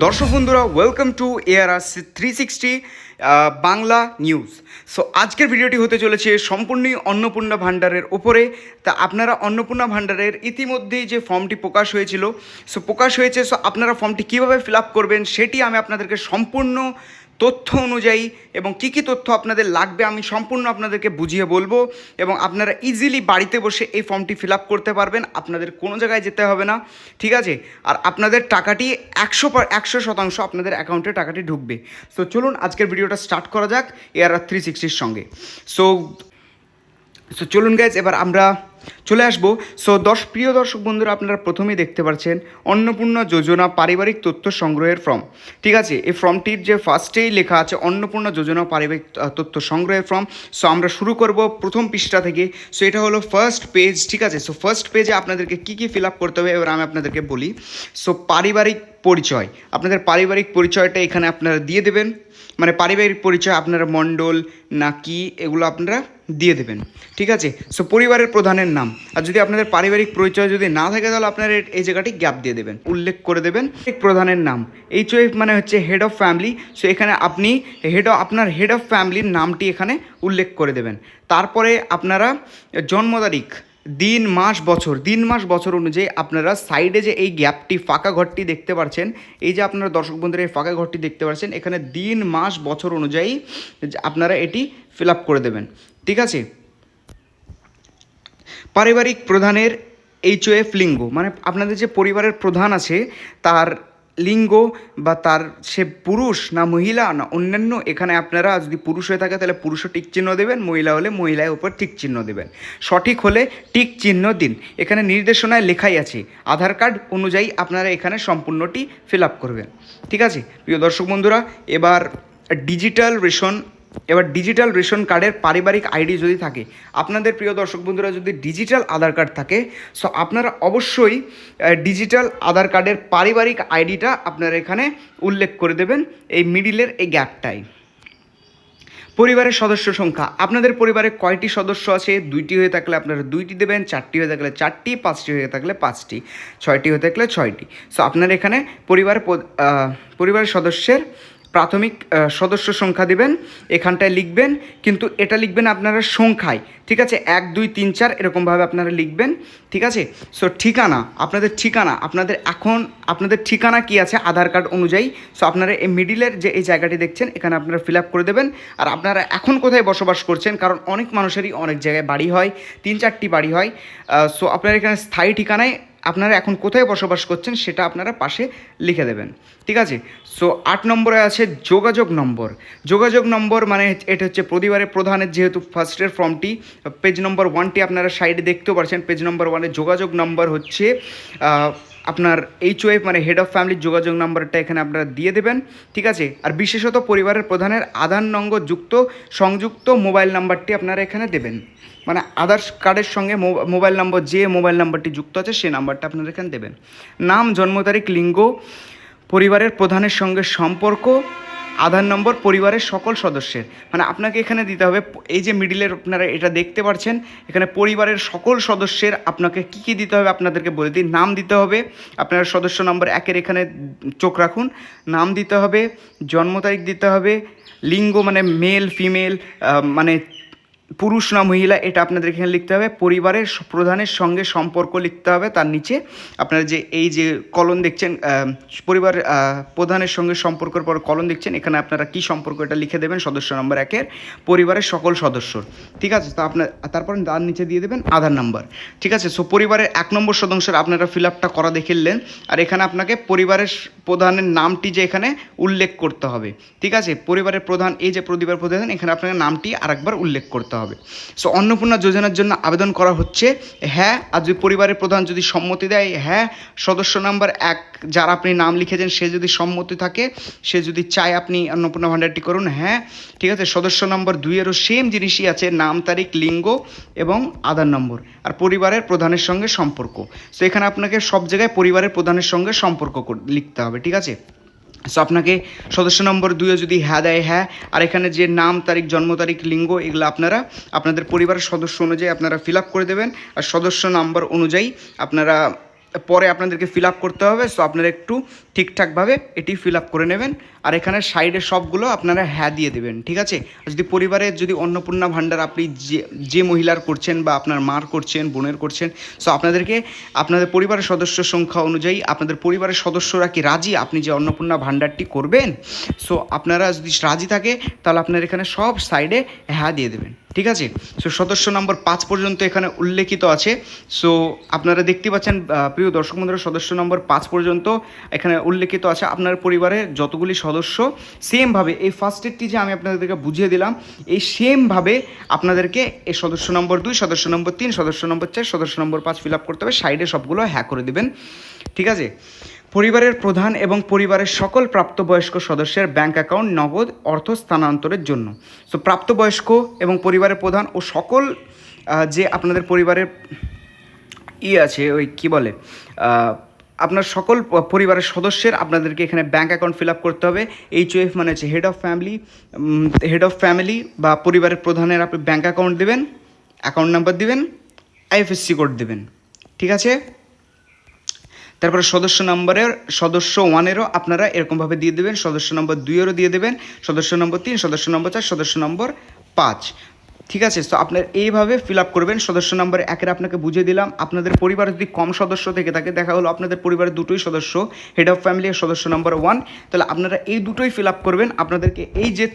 দর্শক বন্ধুরা, welcome to ARR 360 Bangla news. So আজকের ভিডিওটি হতে চলেছে সম্পূর্ণই অন্নপূর্ণা ভাণ্ডারের ওপরে। তা আপনারা অন্নপূর্ণা ভাণ্ডারের ইতিমধ্যেই যে ফর্মটি প্রকাশ হয়েছিল, সো আপনারা ফর্মটি কীভাবে ফিল আপ করবেন সেটি আমি আপনাদেরকে সম্পূর্ণ তথ্য অনুযায়ী এবং কী কী তথ্য আপনাদের লাগবে আমি সম্পূর্ণ আপনাদেরকে বুঝিয়ে বলবো, এবং আপনারা ইজিলি বাড়িতে বসে এই ফর্মটি ফিল আপ করতে পারবেন। আপনাদের কোনো জায়গায় যেতে হবে না, ঠিক আছে? আর আপনাদের টাকাটি 100% আপনাদের অ্যাকাউন্টে টাকাটি ঢুকবে। সো চলুন আজকের ভিডিওটা স্টার্ট করা যাক ARR 360-র সঙ্গে। সো চলুন গাইজ, এবার আমরা চলে আসবো। প্রিয় দর্শক বন্ধুরা, আপনারা প্রথমেই দেখতে পাচ্ছেন অন্নপূর্ণা যোজনা পারিবারিক তথ্য সংগ্রহের ফর্ম, ঠিক আছে? এই ফর্মটির যে ফার্স্টেই লেখা আছে অন্নপূর্ণা যোজনা পারিবারিক তথ্য সংগ্রহের ফর্ম। সো আমরা শুরু করব প্রথম পৃষ্ঠা থেকে। সো এটা হলো ফার্স্ট পেজ, ঠিক আছে? সো ফার্স্ট পেজে আপনাদেরকে কী কী ফিল আপ করতে হবে এবার আমি আপনাদেরকে বলি। সো পারিবারিক পরিচয়, আপনাদের পারিবারিক পরিচয়টা এখানে আপনারা দিয়ে দেবেন। মানে পারিবারিক পরিচয় আপনারা মণ্ডল না কি এগুলো আপনারা দিয়ে দেবেন, ঠিক আছে? সো পরিবারের প্রধানের নাম, আর যদি আপনাদের পারিবারিক পরিচয় যদি না থাকে তাহলে আপনারা এই জায়গাটি গ্যাপ দিয়ে দেবেন, উল্লেখ করে দেবেন প্রধানের নাম। HOF মানে হচ্ছে হেড অফ ফ্যামিলি। সো এখানে আপনি আপনার হেড অফ ফ্যামিলির নামটি এখানে উল্লেখ করে দেবেন। তারপরে আপনারা জন্ম তারিখ, দিন মাস বছর অনুযায়ী আপনারা সাইডে যে এই গ্যাপটি ফাঁকা ঘরটি দেখতে পাচ্ছেন, এই যে আপনারা দর্শক বন্ধুরা এই ফাঁকা ঘরটি দেখতে পাচ্ছেন, এখানে দিন মাস বছর অনুযায়ী আপনারা এটি ফিল আপ করে দেবেন, ঠিক আছে? পারিবারিক প্রধানের HOF লিঙ্গ, মানে আপনাদের যে পরিবারের প্রধান আছে তার লিঙ্গ বা তার সে পুরুষ না মহিলা না অন্যান্য, এখানে আপনারা যদি পুরুষ হয়ে থাকে তাহলে পুরুষও টিক চিহ্ন দেবেন, মহিলা হলে মহিলার উপর টিক চিহ্ন দেবেন, সঠিক হলে টিক চিহ্ন দিন। এখানে নির্দেশনায় লেখাই আছে, আধার কার্ড অনুযায়ী আপনারা এখানে সম্পূর্ণটি ফিল আপ করবেন, ঠিক আছে? প্রিয় দর্শক বন্ধুরা, এবার ডিজিটাল রেশন কার্ডের পারিবারিক আইডি যদি থাকে, আপনাদের প্রিয় দর্শক বন্ধুরা যদি ডিজিটাল আধার কার্ড থাকে, সো আপনারা অবশ্যই ডিজিটাল আধার কার্ডের পারিবারিক আইডিটা আপনারা এখানে উল্লেখ করে দেবেন এই মিডিলের এই গ্যাপটাই। পরিবারের সদস্য সংখ্যা, আপনাদের পরিবারে কয়টি সদস্য আছে? 2টি হয়ে থাকলে আপনারা 2টি দেবেন, 4টি হয়ে থাকলে 4টি, 5টি হয়ে থাকলে 5টি, 6টি হয়ে থাকলে 6টি। সো আপনারা এখানে পরিবারের সদস্যের প্রাথমিক সদস্য সংখ্যা দিবেন, এখানটায় লিখবেন, কিন্তু এটা লিখবেন আপনারা সংখ্যায়, ঠিক আছে? 1 2 3 4 এরকমভাবে আপনারা লিখবেন, ঠিক আছে? সো ঠিকানা, আপনাদের ঠিকানা কী আছে আধার কার্ড অনুযায়ী, সো আপনারা এই মিডিলের যে এই জায়গাটি দেখছেন এখানে আপনারা ফিল আপ করে দেবেন। আর আপনারা এখন কোথায় বসবাস করছেন, কারণ অনেক মানুষেরই অনেক জায়গায় বাড়ি হয়, 3-4টি বাড়ি হয়। সো আপনারা এখানে স্থায়ী ঠিকানায় আপনারা এখন কোথায় বসবাস করছেন সেটা আপনারা পাশে লিখে দেবেন, ঠিক আছে? সো 8 নম্বরে আছে যোগাযোগ নম্বর, মানে এটা হচ্ছে পরিবারের প্রধানের, যেহেতু ফার্স্টের ফর্মটি পেজ নম্বর 1টি আপনারা সাইডে দেখতেও পাচ্ছেন, পেজ নম্বর 1-এ যোগাযোগ নম্বর হচ্ছে আপনার HOF মানে হেড অফ ফ্যামিলির যোগাযোগ নাম্বারটা এখানে আপনারা দিয়ে দেবেন, ঠিক আছে? আর বিশেষত পরিবারের প্রধানের আধার নম্বর সংযুক্ত মোবাইল নাম্বারটি আপনারা এখানে দেবেন, মানে আধার কার্ডের সঙ্গে মোবাইল নম্বর, যে মোবাইল নাম্বারটি যুক্ত আছে সেই নাম্বারটা আপনারা এখানে দেবেন। নাম, জন্ম তারিখ, লিঙ্গ, পরিবারের প্রধানের সঙ্গে সম্পর্ক, আধার নম্বর পরিবারের সকল সদস্যের, মানে আপনাকে এখানে দিতে হবে। এই যে মিডিলের আপনারা এটা দেখতে পাচ্ছেন, এখানে পরিবারের সকল সদস্যের আপনাকে কী কী দিতে হবে আপনাদেরকে বলে দিই। নাম দিতে হবে, আপনার সদস্য নম্বর 1-এর এখানে চোখ রাখুন, নাম দিতে হবে, জন্ম তারিখ দিতে হবে, লিঙ্গ মানে মেল ফিমেল, মানে পুরুষ না মহিলা, এটা আপনাদের এখানে লিখতে হবে। পরিবারের প্রধানের সঙ্গে সম্পর্ক লিখতে হবে, তার নিচে আপনারা যে এই যে কলম দেখছেন পরিবার প্রধানের সঙ্গে সম্পর্কের পর কলম দেখছেন, এখানে আপনারা কী সম্পর্ক এটা লিখে দেবেন সদস্য নম্বর 1-এর, পরিবারের সকল সদস্যর, ঠিক আছে? তো তারপর তার নিচে দিয়ে দেবেন আধার নাম্বার, ঠিক আছে? সো পরিবারের 1 নম্বর সদস্যের আপনারা ফিল আপটা করা দেখলেন, আর এখানে আপনাকে পরিবারের প্রধানের নামটি যে এখানে উল্লেখ করতে হবে, ঠিক আছে? পরিবারের প্রধান, এই যে পরিবার প্রধান, এখানে আপনাকে নামটি আরেকবার উল্লেখ করতে হবে। সো অন্নপূর্ণা যোজনার জন্য আবেদন করা হচ্ছে হ্যাঁ, আর যদি পরিবারের প্রধান যদি সম্মতি দেয় হ্যাঁ, সদস্য নাম্বার 1 যার আপনি নাম লিখেছেন সে যদি সম্মতি থাকে, সে যদি চায় আপনি অন্নপূর্ণা ভাণ্ডারটি করুন, হ্যাঁ, ঠিক আছে? সদস্য নম্বর 2-এরও সেম জিনিসই আছে, নাম, তারিখ, লিঙ্গ এবং আধার নম্বর, আর পরিবারের প্রধানের সঙ্গে সম্পর্ক। সো এখানে আপনাকে সব জায়গায় পরিবারের প্রধানের সঙ্গে সম্পর্ক লিখতে হবে, ঠিক আছে? সো আপনাকে সদস্য নম্বর 2-এ যদি হ্যাঁ দেয় হ্যাঁ, আর এখানে যে নাম, তারিখ, জন্ম তারিখ, লিঙ্গ এগুলো আপনারা আপনাদের পরিবারের সদস্য অনুযায়ী আপনারা ফিল আপ করে দেবেন, আর সদস্য নাম্বার অনুযায়ী আপনারা পরে আপনাদেরকে ফিল আপ করতে হবে। সো আপনারা একটু ঠিকঠাকভাবে এটি ফিল আপ করে নেবেন। আর এখানে সাইডে সবগুলো আপনারা হ্যাঁ দিয়ে দেবেন, ঠিক আছে। যদি পরিবারের যদি অন্নপূর্ণা ভাণ্ডার আপনি যে মহিলার করছেন বা আপনার মার করছেন, বোনের করছেন, সো আপনাদেরকে আপনাদের পরিবারের সদস্য সংখ্যা অনুযায়ী আপনাদের পরিবারের সদস্যরা কি রাজি আপনি যে অন্নপূর্ণা ভাণ্ডারটি করবেন, সো আপনারা যদি রাজি থাকে তাহলে আপনারা এখানে সব সাইডে হ্যাঁ দিয়ে দেবেন, ঠিক আছে। সো সদস্য নম্বর 5 পর্যন্ত এখানে উল্লেখিত আছে। সো আপনারা দেখতে পাচ্ছেন প্রিয় দর্শক বন্ধুরা, সদস্য নম্বর 5 পর্যন্ত এখানে উল্লেখিত আছে। আপনার পরিবারের যতগুলি সদস্য সেমভাবে এই ফার্স্ট এডটি যে আমি আপনাদেরকে বুঝিয়ে দিলাম, এই সেমভাবে আপনাদেরকে এই সদস্য নম্বর 2, সদস্য নম্বর 3, সদস্য নম্বর 4, সদস্য নম্বর 5 ফিল আপ করতে হবে। সাইডে সবগুলো হ্যাঁ করে দেবেন, ঠিক আছে। পরিবারের প্রধান এবং পরিবারের সকল প্রাপ্তবয়স্ক সদস্যের ব্যাংক অ্যাকাউন্ট নগদ অর্থ স্থানান্তরের জন্য। সো প্রাপ্তবয়স্ক এবং পরিবারের প্রধান ও সকল যে আপনাদের পরিবারের আছে ওই কী বলে আপনার সকল পরিবারের সদস্যের আপনাদেরকে এখানে ব্যাঙ্ক অ্যাকাউন্ট ফিল আপ করতে হবে। HOF মানে হচ্ছে হেড অফ ফ্যামিলি বা পরিবারের প্রধানের আপনি ব্যাঙ্ক অ্যাকাউন্ট দেবেন, অ্যাকাউন্ট নাম্বার দিবেন, IFSC কোড দেবেন, ঠিক আছে। তারপরে সদস্য 1-এরও আপনারা এরকমভাবে দিয়ে দেবেন, সদস্য নম্বর 2-এরও দিয়ে দেবেন, সদস্য নম্বর 3, সদস্য নম্বর 4, সদস্য নম্বর 5, ঠিক আছে। তো আপনার এইভাবে ফিল আপ করবেন। সদস্য নম্বর 1-এর আপনাকে বুঝিয়ে দিলাম। আপনাদের পরিবারে যদি কম সদস্য থেকে থাকে, দেখা হলো আপনাদের পরিবারের দুটোই সদস্য, হেড অফ ফ্যামিলি আর সদস্য নম্বর 1, তাহলে আপনারা এই দুটোই ফিল আপ করবেন। আপনাদেরকে এই যে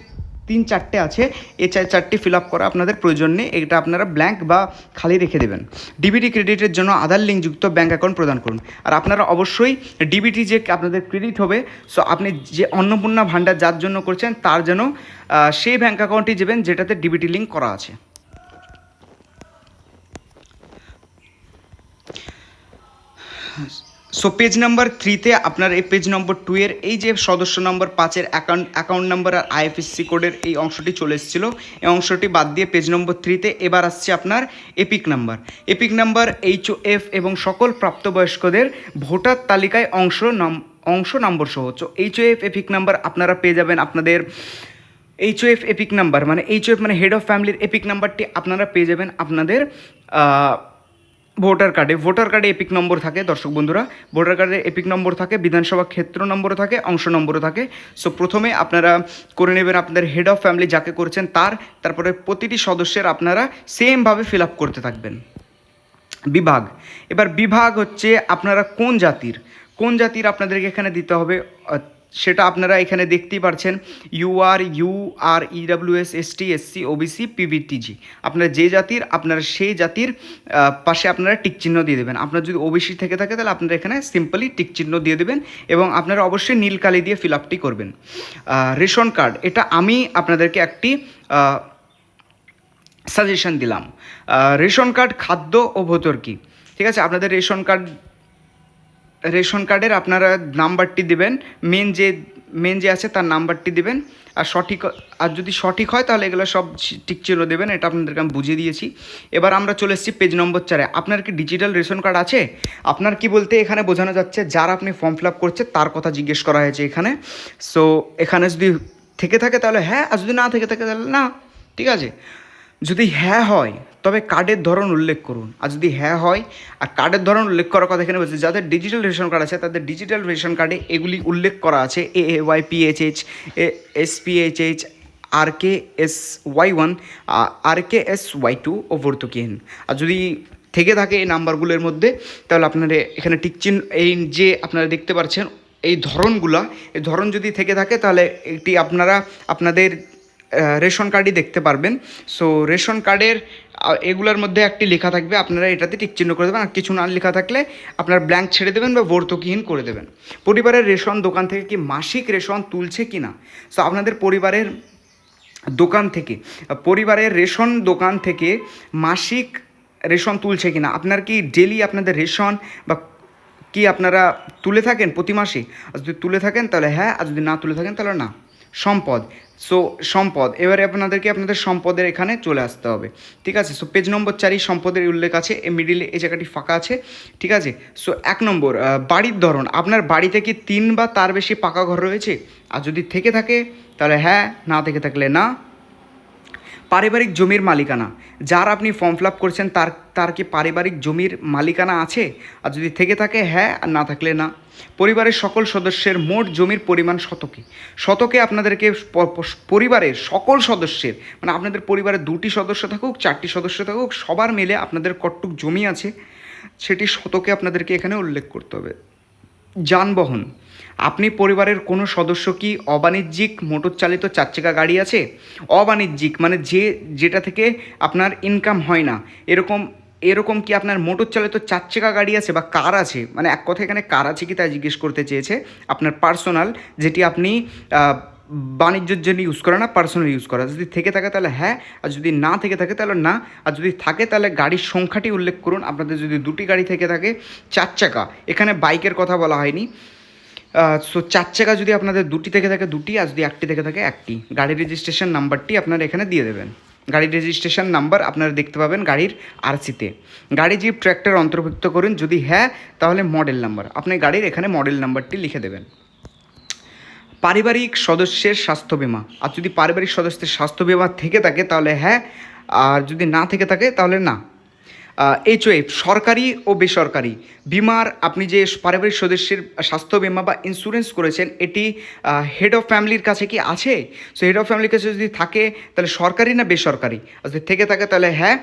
3-4টে আছে, এই 4টি ফিল আপ করা আপনাদের প্রয়োজন নেই, এটা আপনারা ব্ল্যাঙ্ক বা খালি রেখে দেবেন। ডিবিটি ক্রেডিটের জন্য আধার লিঙ্কযুক্ত ব্যাঙ্ক অ্যাকাউন্ট প্রদান করুন। আর আপনারা অবশ্যই ডিবিটি যে আপনাদের ক্রেডিট হবে, সো আপনি যে অন্নপূর্ণা ভাণ্ডার যার জন্য করছেন তার যেন সেই ব্যাঙ্ক অ্যাকাউন্টটি দেবেন যেটাতে ডিবিটি লিঙ্ক করা আছে। সো পেজ নাম্বার 3-তে আপনার এই পেজ নম্বর 2-এর এই যে সদস্য নম্বর 5-এর অ্যাকাউন্ট নাম্বার আর IFSC কোডের এই অংশটি চলে এসেছিলো, এই অংশটি বাদ দিয়ে পেজ নম্বর 3-তে এবার আসছে আপনার এপিক নাম্বার HOF এবং সকল প্রাপ্তবয়স্কদের ভোটার তালিকায় অংশ নম্বর সহ। তো HOF এপিক নাম্বার আপনারা পেয়ে যাবেন আপনাদের HOF এপিক নাম্বার মানে HOF মানে হেড অফ ফ্যামিলির এপিক নাম্বারটি আপনারা পেয়ে যাবেন আপনাদের ভোটার কার্ডে এপিক নম্বর থাকে দর্শক বন্ধুরা, ভোটার কার্ডে এপিক নম্বর থাকে, বিধানসভা ক্ষেত্র নম্বরও থাকে, অংশ নম্বরও থাকে। সো প্রথমে আপনারা করে নেবেন আপনাদের হেড অফ ফ্যামিলি যাকে করেছেন তারপরে প্রতিটি সদস্যের আপনারা সেমভাবে ফিল আপ করতে থাকবেন। এবার বিভাগ হচ্ছে আপনারা কোন জাতির আপনাদেরকে এখানে দিতে হবে, সেটা আপনারা এখানে দেখতেই পাচ্ছেন। UR EWS ST SC OBC PVTG, আপনারা যে জাতির আপনারা সেই জাতির পাশে আপনারা টিক চিহ্ন দিয়ে দেবেন। আপনার যদি OBC থেকে থাকে তাহলে আপনারা এখানে সিম্পলি টিক চিহ্ন দিয়ে দেবেন এবং আপনারা অবশ্যই নীল কালি দিয়ে ফিল আপটি করবেন। রেশন কার্ড, এটা আমি আপনাদেরকে একটি সাজেশন দিলাম। রেশন কার্ড, খাদ্য ও ভর্তুকি, ঠিক আছে। আপনাদের রেশন কার্ডের আপনারা নাম্বারটি দেবেন, মেন যে আছে তার নাম্বারটি দেবেন। আর যদি সঠিক হয় তাহলে এগুলো সব টিক চিহ্ন দেবেন, এটা আপনাদেরকে আমি বুঝিয়ে দিয়েছি। এবার আমরা চলে এসেছি পেজ নম্বর 4-এ। আপনার কি ডিজিটাল রেশন কার্ড আছে? আপনার কি বলতে এখানে বোঝানো যাচ্ছে যার আপনি ফর্ম ফিল আপ করছে তার কথা জিজ্ঞেস করা হয়েছে এখানে। সো এখানে যদি থেকে থাকে তাহলে হ্যাঁ, আর যদি না থেকে থাকে তাহলে না, ঠিক আছে। যদি হ্যাঁ হয় তবে কার্ডের ধরন উল্লেখ করুন। আর যদি হ্যাঁ হয় আর কার্ডের ধরন উল্লেখ করার কথা এখানে বলছে, যাদের ডিজিটাল রেশন কার্ড আছে তাদের ডিজিটাল রেশন কার্ডে এগুলি উল্লেখ করা আছে: AAY PHH SPHH RKSY1 RKSY2 ও ভর্তুকিহীন। আর যদি থেকে থাকে এই নাম্বারগুলোর মধ্যে তাহলে আপনারা এখানে টিকচিহ্ন, এই যে আপনারা দেখতে পাচ্ছেন এই ধরন যদি থেকে থাকে তাহলে এটি আপনারা আপনাদের রেশন কার্ডই দেখতে পারবেন। সো রেশন কার্ডের এগুলোর মধ্যে একটি লেখা থাকবে, আপনারা এটাতে টিক চিহ্ন করে দেবেন। আর কিছু না লেখা থাকলে আপনার ব্ল্যাঙ্ক ছেড়ে দেবেন বা ভর্তুকিহীন করে দেবেন। পরিবারের রেশন দোকান থেকে কি মাসিক রেশন তুলছে কি না? সো আপনাদের পরিবারের রেশন দোকান থেকে মাসিক রেশন তুলছে কি না, আপনার কি ডেলি আপনাদের রেশন বা কি আপনারা তুলে থাকেন প্রতি মাসে? আর যদি তুলে থাকেন তাহলে হ্যাঁ, আর যদি না তুলে থাকেন তাহলে না। সম্পদ, এবারে আপনাদের সম্পদের এখানে চলে আসতে হবে, ঠিক আছে। সো পেজ নম্বর 4 সম্পদের উল্লেখ আছে, মিডিলে এই জায়গাটি ফাঁকা আছে, ঠিক আছে। সো 1 নম্বর বাড়ির ধরন, আপনার বাড়িতে কি 3 বা তার বেশি পাকা ঘর রয়েছে? আর যদি থেকে থাকে তাহলে হ্যাঁ, না থেকে থাকলে না। পারিবারিক জমির মালিকানা, যার আপনি ফর্ম ফিল আপ করছেন তার তার কি পারিবারিক জমির মালিকানা আছে? আর যদি থেকে থাকে হ্যাঁ, আর না থাকলে না। পরিবারের সকল সদস্যের মোট জমির পরিমাণ শতকে। শতকে আপনাদেরকে পরিবারের সকল সদস্যের, মানে আপনাদের পরিবারে 2টি সদস্য থাকুক, 4টি সদস্য থাকুক, সবার মিলে আপনাদের কতটুক জমি আছে সেটি শতকে আপনাদেরকে এখানে উল্লেখ করতে হবে। যানবাহন, আপনি পরিবারের কোনো সদস্য কি অবাণিজ্যিক মোটর চালিত 4 চাকা গাড়ি আছে? অবাণিজ্যিক মানে যেটা থেকে আপনার ইনকাম হয় না, এরকম এরকম কি আপনার মোটর চালিত 4 চাকা গাড়ি আছে বা কার আছে? মানে এক কথা এখানে কার আছে কি তাই জিজ্ঞেস করতে চেয়েছে। আপনার পার্সোনাল, যেটি আপনি বাণিজ্যের জন্য ইউজ করে না, পার্সোনাল ইউজ করা। যদি থেকে থাকে তাহলে হ্যাঁ, আর যদি না থেকে থাকে তাহলে না। আর যদি থাকে তাহলে গাড়ির সংখ্যাটি উল্লেখ করুন। আপনাদের যদি 2টি গাড়ি থেকে থাকে 4 চাকা, এখানে বাইকের কথা বলা হয়নি। সো 4 চাকা যদি আপনাদের 2টি থেকে থাকে 2টি, আর যদি 1টি থেকে থাকে 1টি। গাড়ির রেজিস্ট্রেশন নাম্বারটি আপনারা এখানে দিয়ে দেবেন। গাড়ির রেজিস্ট্রেশন নাম্বার আপনারা দেখতে পাবেন গাড়ির আরসিতে। গাড়ি জিপ ট্র্যাক্টর অন্তর্ভুক্ত করুন, যদি হ্যাঁ তাহলে মডেল নাম্বার, আপনি গাড়ির এখানে মডেল নাম্বারটি লিখে দেবেন। পারিবারিক সদস্যের স্বাস্থ্য বিমা, আর যদি পারিবারিক সদস্যের স্বাস্থ্য বিমা থেকে থাকে তাহলে হ্যাঁ, আর যদি না থেকে থাকে তাহলে না। এইচওএফ, সরকারি ও বেসরকারি বিমার, আপনি যে পারিবারিক সদস্যের স্বাস্থ্য বিমা বা ইন্স্যুরেন্স করেছেন এটি হেড অফ ফ্যামিলির কাছে কি আছে? সো হেড অফ ফ্যামিলির কাছে যদি থাকে তাহলে সরকারি না বেসরকারি? আর যদি থেকে থাকে তাহলে হ্যাঁ,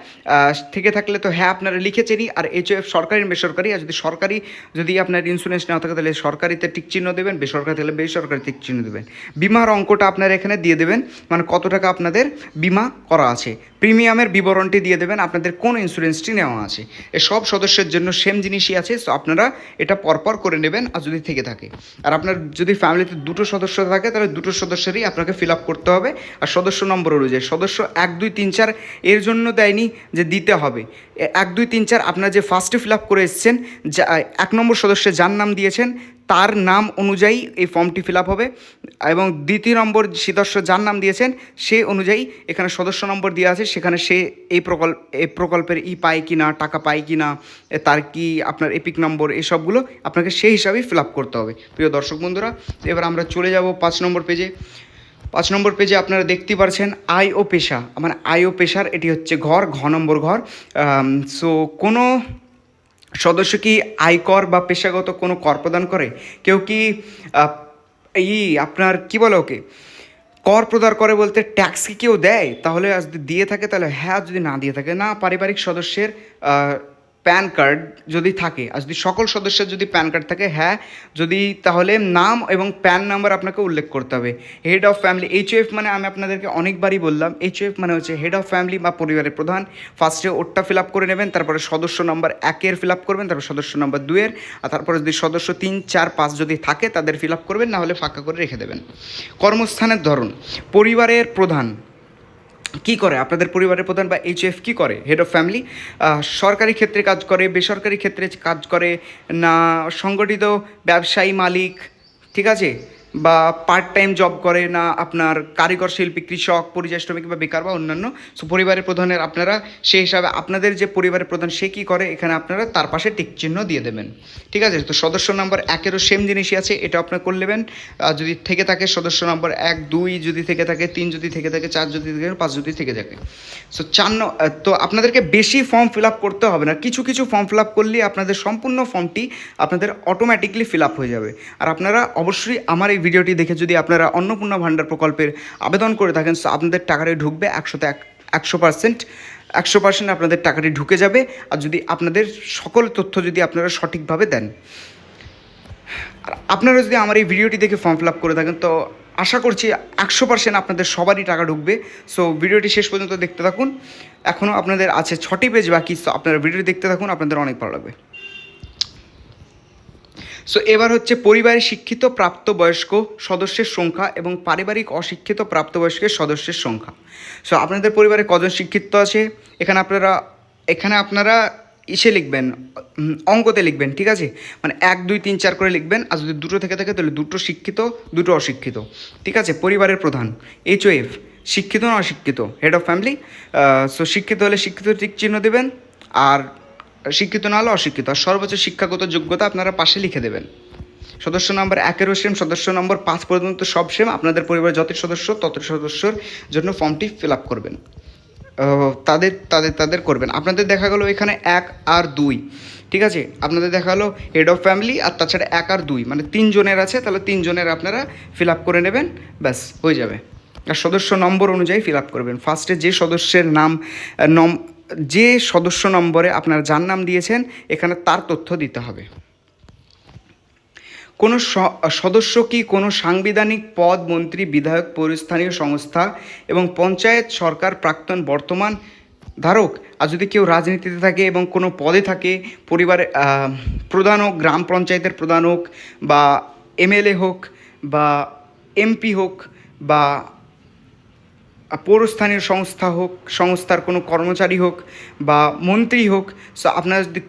থেকে থাকলে তো হ্যাঁ আপনারা লিখেছেনই। আর এইচওএফ সরকারি না বেসরকারি? আর যদি সরকারি, যদি আপনার ইন্স্যুরেন্স নেওয়া থাকে তাহলে সরকারিতে টিক চিহ্ন দেবেন, বেসরকারি তাহলে বেসরকারি টিক চিহ্ন দেবেন। বিমার অঙ্কটা আপনারা এখানে দিয়ে দেবেন, মানে কত টাকা আপনাদের বিমা করা আছে। প্রিমিয়ামের বিবরণটি দিয়ে দেবেন, আপনাদের কোন ইন্স্যুরেন্সটি নেওয়া আছে। এ সব সদস্যের জন্য সেম জিনিসই আছে, সো আপনারা এটা পরপর করে নেবেন। আর যদি থেকে থাকে, আর আপনার যদি ফ্যামিলিতে 2টো সদস্য থাকে তাহলে 2টো সদস্যেরই আপনাকে ফিল আপ করতে হবে। আর সদস্য নম্বর অনুযায়ী সদস্য 1 2 3 4 এর জন্য দেয়নি যে দিতে হবে। 1 2 3 4 আপনারা যে ফার্স্টে ফিল আপ করে এসছেন, 1 নম্বর সদস্যে যার নাম দিয়েছেন তার নাম অনুযায়ী এই ফর্মটি ফিল আপ হবে, এবং 2 নম্বর সদস্য যার নাম দিয়েছেন সে অনুযায়ী এখানে সদস্য নম্বর দেওয়া আছে, সেখানে সে এই প্রকল্পের পায় কি না, টাকা পায় কি না, তার কি আপনার এপিক নম্বর, এই সবগুলো আপনাকে সেই হিসাবেই ফিল আপ করতে হবে। প্রিয় দর্শক বন্ধুরা, এবার আমরা চলে যাব 5 নম্বর পেজে। 5 নম্বর পেজে আপনারা দেখতে পাচ্ছেন আয় ও পেশা, মানে আয় ও পেশার এটি হচ্ছে ঘ নম্বর ঘর। সো কোনো সদস্য কি আয়কর বা পেশাগত কোনো কর প্রদান করে? কেউ কি আপনার কি বলে ওকে কর প্রদান করে বলতে ট্যাক্স কি কেউ দেয়? তাহলে যদি দিয়ে থাকে তাহলে হ্যাঁ, যদি না দিয়ে থাকে না। পারিবারিক সদস্যের প্যান কার্ড যদি থাকে, আর যদি সকল সদস্যের যদি প্যান কার্ড থাকে হ্যাঁ, যদি তাহলে নাম এবং প্যান নাম্বার আপনাকে উল্লেখ করতে হবে। হেড অফ ফ্যামিলি, এইচওএফ মানে আমি আপনাদেরকে অনেকবারই বললাম, এইচওএফ মানে হচ্ছে হেড অফ ফ্যামিলি বা পরিবারের প্রধান। ফার্স্টে ওরটা ফিল আপ করে নেবেন, তারপরে সদস্য নম্বর 1 ফিল আপ করবেন, তারপর সদস্য নম্বর 2, আর তারপরে যদি সদস্য 3 4 5 যদি থাকে তাদের ফিল আপ করবেন, না হলে ফাঁকা করে রেখে দেবেন। কর্মস্থানের ধরন, পরিবারের প্রধান কী করে? আপনাদের পরিবারের প্রধান বা এইচএফ কী করে? হেড অফ ফ্যামিলি সরকারি ক্ষেত্রে কাজ করে, বেসরকারি ক্ষেত্রে কাজ করে, না সংগঠিত ব্যবসায়ী মালিক, ঠিক আছে, বা পার্ট টাইম জব করে, না আপনার কারিগর শিল্পী, কৃষক, পরিযায়ী শ্রমিক বা বেকার বা অন্যান্য। সো পরিবারের প্রধানের আপনারা সেই হিসাবে আপনাদের যে পরিবারের প্রধান সে কী করে এখানে আপনারা তার পাশে টিক চিহ্ন দিয়ে দেবেন, ঠিক আছে। তো সদস্য নম্বর 1-এরও সেম জিনিসই আছে, এটা আপনার করে নেবেন। যদি থেকে থাকে সদস্য নম্বর 1 2 যদি থেকে থাকে, 3 যদি থেকে থাকে, 4 যদি থেকে থাকে, 5 যদি থেকে থাকে। সো তো আপনাদেরকে বেশি ফর্ম ফিল আপ করতে হবে না, কিছু কিছু ফর্ম ফিল আপ করলেই আপনাদের সম্পূর্ণ ফর্মটি আপনাদের অটোমেটিকলি ফিল আপ হয়ে যাবে। আর আপনারা অবশ্যই আমার এই ভিডিওটি দেখে যদি আপনারা অন্নপূর্ণা ভাণ্ডার প্রকল্পের আবেদন করে থাকেন, সো আপনাদের টাকাটি ঢুকবে 100% আপনাদের টাকাটি ঢুকে যাবে। আর যদি আপনাদের সকল তথ্য যদি আপনারা সঠিকভাবে দেন, আর আপনারা যদি আমার এই ভিডিওটি দেখে ফর্ম ফিল আপ করে থাকেন, তো আশা করছি 100% আপনাদের সবারই টাকা ঢুকবে। সো ভিডিওটি শেষ পর্যন্ত দেখতে থাকুন, এখনও আপনাদের আছে 6টি পেজ বাকি। সো আপনারা ভিডিওটি দেখতে থাকুন, আপনাদের অনেক ভালো লাগবে। সো এবার হচ্ছে পরিবারের শিক্ষিত প্রাপ্তবয়স্ক সদস্যের সংখ্যা এবং পারিবারিক অশিক্ষিত প্রাপ্তবয়স্কের সদস্যের সংখ্যা। সো আপনাদের পরিবারে কজন শিক্ষিত আছে এখানে আপনারা ইসে লিখবেন, অঙ্কতে লিখবেন, ঠিক আছে, মানে 1 2 3 4 করে লিখবেন। আর যদি 2টো থেকে থাকে তাহলে 2টো শিক্ষিত, 2টো অশিক্ষিত, ঠিক আছে। পরিবারের প্রধান এইচওএফ, শিক্ষিত না অশিক্ষিত? Head of family. সো শিক্ষিত হলে শিক্ষিত টিক চিহ্ন দেবেন, আর শিক্ষিত না হলে অশিক্ষিত। আর সর্বোচ্চ শিক্ষাগত যোগ্যতা আপনারা পাশে লিখে দেবেন। সদস্য নম্বর 1-এরও সেম, সদস্য নম্বর 5 পর্যন্ত সব সেম। আপনাদের পরিবারের যত সদস্য তত সদস্যর জন্য ফর্মটি ফিল আপ করবেন। তাদের তাদের তাদের করবেন। আপনাদের দেখা গেলো এখানে 1 আর 2, ঠিক আছে, আপনাদের দেখা গেলো হেড অফ ফ্যামিলি আর তাছাড়া 1 আর 2 মানে 3 জনের আছে, তাহলে 3 জনের আপনারা ফিল আপ করে নেবেন, ব্যাস হয়ে যাবে। আর সদস্য নম্বর অনুযায়ী ফিল আপ করবেন। ফার্স্টে যে সদস্যের নাম যে সদস্য নম্বরে আপনারা যার নাম দিয়েছেন এখানে তার তথ্য দিতে হবে। কোনো সদস্য কি কোনো সাংবিধানিক পদ, মন্ত্রী, বিধায়ক, পৌরস্থানীয় সংস্থা এবং পঞ্চায়েত সরকার প্রাক্তন বর্তমান ধারক। আর যদি কেউ রাজনীতিতে থাকে এবং কোনো পদে থাকে, পরিবারের প্রধান হোক, গ্রাম পঞ্চায়েতের প্রধান হোক বা এমএলএ হোক বা এমপি হোক বা পৌরস্থানীয় সংস্থা হোক, সংস্থার কোনো কর্মচারী হোক বা মন্ত্রী হোক, সো আপনারা যদি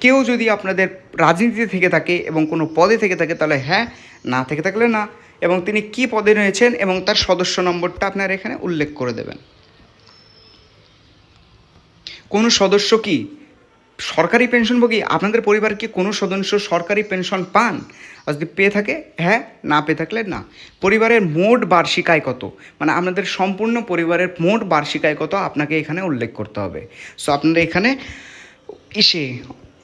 কেউ যদি আপনাদের রাজনীতিতে থেকে থাকে এবং কোনো পদে থেকে থাকে তাহলে হ্যাঁ, না থেকে থাকলে না, এবং তিনি কী পদে রয়েছেন এবং তার সদস্য নম্বরটা আপনারা এখানে উল্লেখ করে দেবেন। কোনো সদস্য কি সরকারি পেনশনভোগী? আপনাদের পরিবার কি কোনো সদস্য সরকারি পেনশন পান? আর যদি পেয়ে থাকে হ্যাঁ, না পেয়ে থাকলে না। পরিবারের মোট বার্ষিক আয় কত, মানে আপনাদের সম্পূর্ণ পরিবারের মোট বার্ষিক আয় কত আপনাকে এখানে উল্লেখ করতে হবে। সো আপনারা এখানে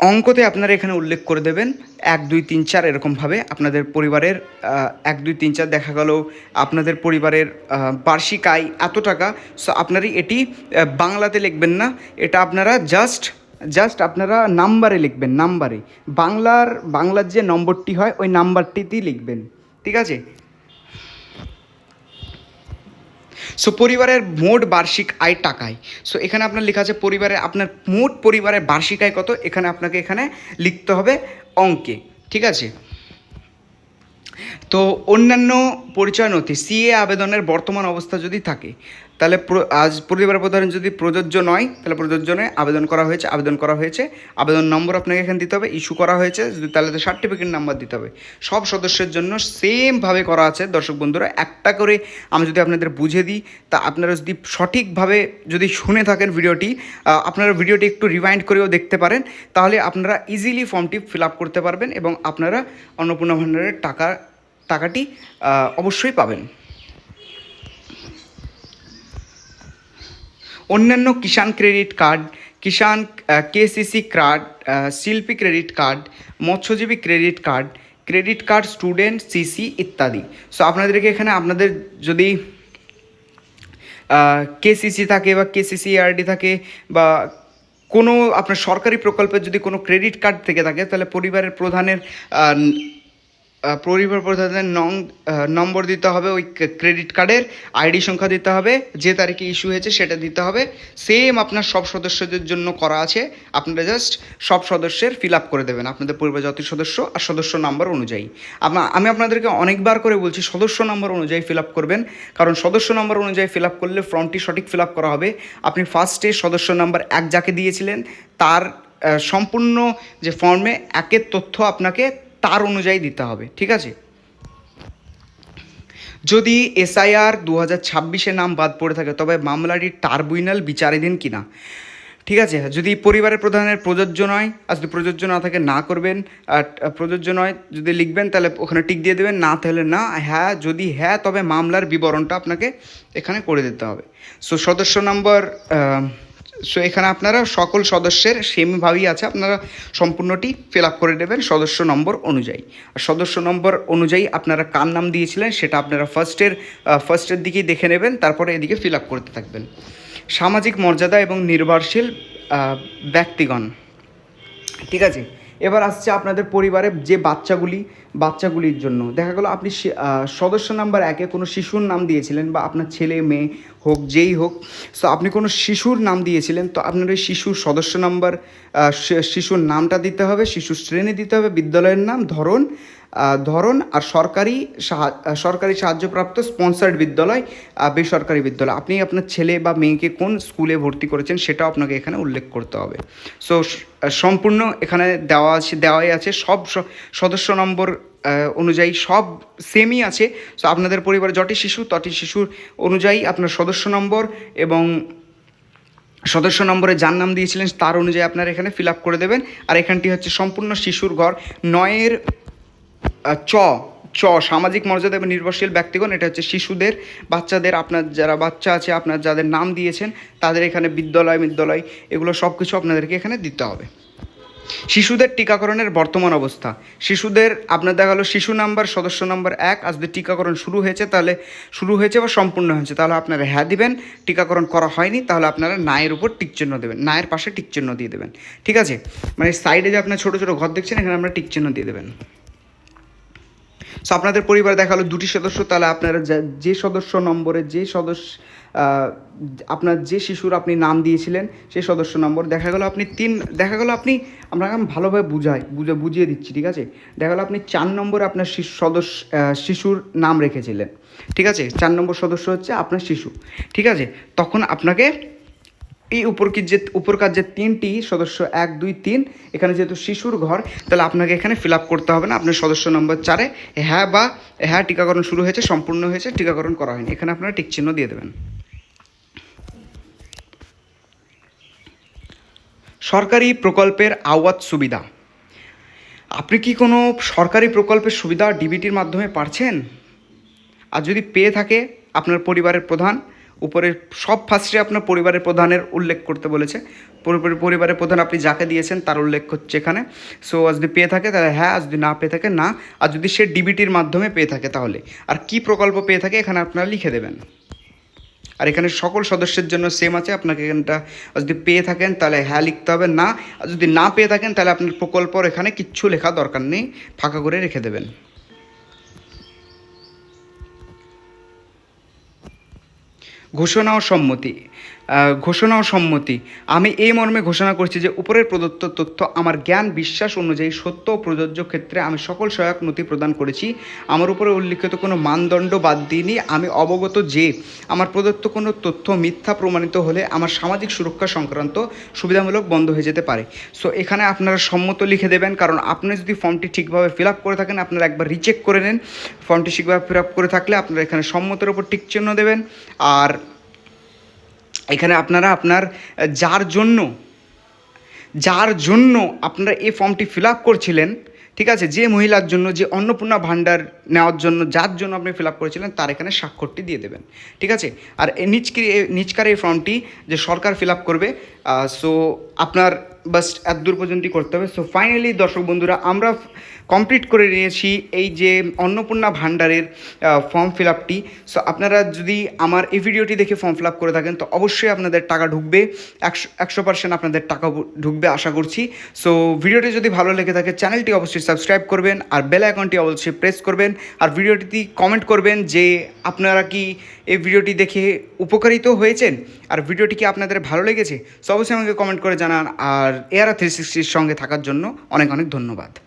অঙ্কতে আপনারা এখানে উল্লেখ করে দেবেন 1 2 3 4 এরকমভাবে আপনাদের পরিবারের 1 2 3 4 দেখা গেল আপনাদের পরিবারের বার্ষিক আয় এত টাকা। সো আপনারা এটি বাংলাতে লিখবেন না, এটা আপনারা জাস্ট আপনারা নাম্বারে লিখবেন, নাম্বারে বাংলার যে নম্বরটি হয় ওই নাম্বারটিতেই লিখবেন, ঠিক আছে। সো পরিবারের মোট বার্ষিক আয় টাকায়, সো এখানে আপনার লেখা আছে আপনার মোট পরিবারের বার্ষিক আয় কত, এখানে আপনাকে এখানে লিখতে হবে অঙ্কে, ঠিক আছে। তো অন্যান্য পরিচয় নথি সিএ আবেদনের বর্তমান অবস্থা যদি থাকে তাহলে পরিবার প্রধান যদি প্রযোজ্য নয় তাহলে প্রযোজ্য নয়, আবেদন করা হয়েছে, আবেদন নম্বর আপনাকে এখানে দিতে হবে, ইস্যু করা হয়েছে যদি তাহলে তো সার্টিফিকেট নাম্বার দিতে হবে। সব সদস্যের জন্য সেমভাবে করা আছে দর্শক বন্ধুরা, একটা করে আমি যদি আপনাদের বুঝে দিই তা আপনারা যদি সঠিকভাবে যদি শুনে থাকেন ভিডিওটি, আপনারা ভিডিওটি একটু রিভাইন্ড করেও দেখতে পারেন, তাহলে আপনারা ইজিলি ফর্মটি ফিল আপ করতে পারবেন এবং আপনারা অন্নপূর্ণা ভাণ্ডারের টাকাটি অবশ্যই পাবেন। অন্যান্য কিষাণ ক্রেডিট কার্ড, কিষাণ কেসিসি কার্ড, শিল্পী ক্রেডিট কার্ড, মৎস্যজীবী ক্রেডিট কার্ড স্টুডেন্ট সিসি ইত্যাদি। সো আপনাদেরকে এখানে আপনাদের যদি কেসিসি থাকে বা কেসিসিআরডি থাকে বা কোনো আপনার সরকারি প্রকল্পের যদি কোনো ক্রেডিট কার্ড থেকে থাকে তাহলে পরিবার প্রধানের নম্বর দিতে হবে, ওই ক্রেডিট কার্ডের আইডি সংখ্যা দিতে হবে, যে তারিখে ইস্যু হয়েছে সেটা দিতে হবে। সেম আপনার সব সদস্যদের জন্য করা আছে, আপনারা জাস্ট সব সদস্যের ফিল আপ করে দেবেন আপনাদের পরিবার যত সদস্য আর সদস্য নাম্বার অনুযায়ী। আমি আপনাদেরকে অনেকবার করে বলছি সদস্য নাম্বার অনুযায়ী ফিল আপ করবেন, কারণ সদস্য নাম্বার অনুযায়ী ফিল আপ করলে ফর্মটি সঠিক ফিল আপ করা হবে। আপনি ফার্স্টে সদস্য নাম্বার 1 যাকে দিয়েছিলেন তার সম্পূর্ণ যে ফর্মে 1-এর তথ্য আপনাকে তার অনুযায়ী দিতে হবে, ঠিক আছে। যদি এসআইআর 2026-এ নাম বাদ পড়ে থাকে তবে মামলাটি ট্রাইব্যুনাল বিচারাধীন কিনা, ঠিক আছে। যদি পরিবারের প্রধানের প্রযোজ্য নয়, আর যদি প্রযোজ্য না থাকে না করবেন, আর প্রযোজ্য নয় যদি লিখবেন তাহলে ওখানে টিক দিয়ে দেবেন, না তাহলে না, হ্যাঁ যদি হ্যাঁ তবে মামলার বিবরণটা আপনাকে এখানে করে দিতে হবে। সো সদস্য নম্বর সো এখানে আপনারা সকল সদস্যের সেমভাবেই আছে, আপনারা সম্পূর্ণটি ফিল আপ করে নেবেন সদস্য নম্বর অনুযায়ী। আর সদস্য নম্বর অনুযায়ী আপনারা কার নাম দিয়েছিলেন সেটা আপনারা ফার্স্টের দিকেই দেখে নেবেন, তারপরে এদিকে ফিল আপ করতে থাকবেন। সামাজিক মর্যাদা এবং নির্ভরশীল ব্যক্তিগণ, ঠিক আছে। এবার আসছে আপনাদের পরিবারে যে বাচ্চাগুলির জন্য দেখা গেলো আপনি সদস্য নাম্বার 1-এ কোনো শিশুর নাম দিয়েছিলেন বা আপনার ছেলে মেয়ে হোক যেই হোক, সো আপনি কোনো শিশুর নাম দিয়েছিলেন, তো আপনার ওই শিশুর সদস্য নাম্বার, শিশুর নামটা দিতে হবে, শিশুর শ্রেণী দিতে হবে, বিদ্যালয়ের নাম, ধরন আর সরকারি সাহায্যপ্রাপ্ত স্পন্সার্ড বিদ্যালয়, বেসরকারি বিদ্যালয়, আপনি আপনার ছেলে বা মেয়েকে কোন স্কুলে ভর্তি করেছেন সেটাও আপনাকে এখানে উল্লেখ করতে হবে। সো সম্পূর্ণ এখানে দেওয়াই আছে সব সদস্য নম্বর অনুযায়ী সব সেমই আছে। সো আপনাদের পরিবারে যটি শিশুর অনুযায়ী আপনার সদস্য নম্বর এবং সদস্য নম্বরে যার নাম দিয়েছিলেন তার অনুযায়ী আপনারা এখানে ফিল আপ করে দেবেন। আর এখানটি হচ্ছে সম্পূর্ণ শিশুর ঘর 9-এর সামাজিক মর্যাদা এবং নির্ভরশীল ব্যক্তিগণ, এটা হচ্ছে শিশুদের, বাচ্চাদের, আপনার যারা বাচ্চা আছে, আপনার যাদের নাম দিয়েছেন তাদের এখানে বিদ্যালয় এগুলো সব কিছু আপনাদেরকে এখানে দিতে হবে। শিশুদের টিকাকরণের বর্তমান অবস্থা, শিশুদের আপনার দেখা গেলো শিশু নাম্বার, সদস্য নাম্বার 1, আর যদি টিকাকরণ শুরু হয়েছে তাহলে শুরু হয়েছে বা সম্পূর্ণ হয়েছে তাহলে আপনারা হ্যাঁ দিবেন, টিকাকরণ করা হয়নি তাহলে আপনারা নায়ের উপর টিকচিহ্ন দেবেন, নায়ের পাশে টিকচিহ্ন দিয়ে দেবেন, ঠিক আছে? মানে সাইডে যে আপনার ছোটো ছোটো ঘর দেখছেন এখানে আপনারা টিকচিহ্ন দিয়ে দেবেন। সো আপনাদের পরিবার দেখালো 2টি সদস্য, তাহলে আপনারা যে সদস্য নম্বরে যে সদস্য আপনার যে শিশুর আপনি নাম দিয়েছিলেন সেই সদস্য নম্বর দেখা গেলো আপনি আপনি আমরা ভালোভাবে বুঝিয়ে দিচ্ছি, ঠিক আছে? দেখা গেলো আপনি 4 নম্বরে আপনার শিশুর নাম রেখেছিলেন, ঠিক আছে? 4 নম্বর সদস্য হচ্ছে আপনার শিশু, ঠিক আছে? তখন আপনাকে এই উপরকার যে 3টি সদস্য 1, 2, 3 এখানে যেহেতু শিশুর ঘর তাহলে আপনাকে এখানে ফিল আপ করতে হবে না। আপনার সদস্য নম্বর 4-এ হ্যাঁ টিকাকরণ শুরু হয়েছে, সম্পূর্ণ হয়েছে, টিকাকরণ করা হয়নি, এখানে আপনারা টিক চিহ্ন দিয়ে দেবেন। সরকারি প্রকল্পের আওয়াজ সুবিধা, আপনি কি কোনো সরকারি প্রকল্পের সুবিধা ডিবিটির মাধ্যমে পাচ্ছেন? আর যদি পেয়ে থাকে আপনার পরিবারের প্রধান, উপরে সব ফার্স্টে আপনার পরিবারের প্রধানের উল্লেখ করতে বলেছে, পরিবারের প্রধান আপনি যাকে দিয়েছেন তার উল্লেখ করছে এখানে। সো যদি পেয়ে থাকে তাহলে হ্যাঁ, আর যদি না পেয়ে থাকে না, আর যদি সে ডিবিটির মাধ্যমে পেয়ে থাকে তাহলে, আর কি প্রকল্প পেয়ে থাকে এখানে আপনারা লিখে দেবেন। আর এখানে সকল সদস্যের জন্য সেম আছে, আপনাকে এখানটা যদি পেয়ে থাকেন তাহলে হ্যাঁ লিখতে হবে, না আর যদি না পেয়ে থাকেন তাহলে আপনার প্রকল্পর এখানে কিচ্ছু লেখা দরকার নেই, ফাঁকা করে রেখে দেবেন। ঘোষণা ও সম্মতি, আমি এই মর্মে ঘোষণা করছি যে উপরের প্রদত্ত তথ্য আমার জ্ঞান বিশ্বাস অনুযায়ী সত্য ও প্রযোজ্য ক্ষেত্রে আমি সকল সহায়ক নথি প্রদান করেছি। আমার উপরে উল্লিখিত কোনো মানদণ্ড বাদ দিইনি। আমি অবগত যে আমার প্রদত্ত কোনো তথ্য মিথ্যা প্রমাণিত হলে আমার সামাজিক সুরক্ষা সংক্রান্ত সুবিধামূলক বন্ধ হয়ে যেতে পারে। সো এখানে আপনারা সম্মত লিখে দেবেন, কারণ আপনি যদি ফর্মটি ঠিকভাবে ফিল আপ করে থাকেন আপনারা একবার রিচেক করে নেন, ফর্মটি ঠিকভাবে ফিল আপ করে থাকলে আপনারা এখানে সম্মতের ওপর টিক চিহ্ন দেবেন। আর এখানে আপনারা আপনার যার জন্য আপনারা এই ফর্মটি ফিল আপ করছিলেন, ঠিক আছে, যে মহিলার জন্য, যে অন্নপূর্ণা ভাণ্ডার নেওয়ার জন্য যার জন্য আপনি ফিল আপ করেছিলেন তার এখানে স্বাক্ষরটি দিয়ে দেবেন, ঠিক আছে? আর নিচকার এই ফর্মটি যে সরকার ফিল আপ করবে, সো আপনার বাস এত দূর পর্যন্তই করতে হবে। সো ফাইনালি দর্শক বন্ধুরা আমরা কমপ্লিট করে নিয়েছি এই যে অন্নপূর্ণা ভাণ্ডারের ফর্ম ফিল আপটি। সো আপনারা যদি আমার এই ভিডিওটি দেখে ফর্ম ফিল আপ করে থাকেন তো অবশ্যই আপনাদের টাকা ঢুকবে, 100% আপনাদের টাকা ঢুকবে আশা করছি। সো ভিডিওটি যদি ভালো লেগে থাকে চ্যানেলটি অবশ্যই সাবস্ক্রাইব করবেন আর বেল আইকনটি অবশ্যই প্রেস করবেন, আর ভিডিওটিতে কমেন্ট করবেন যে আপনারা কি এই ভিডিওটি দেখে উপকারিত হয়েছেন আর ভিডিওটি কি আপনাদের ভালো লেগেছে। সো অবশ্যই আমাকে কমেন্ট করে জানান, আর AR360 সঙ্গে থাকার জন্য অনেক অনেক ধন্যবাদ।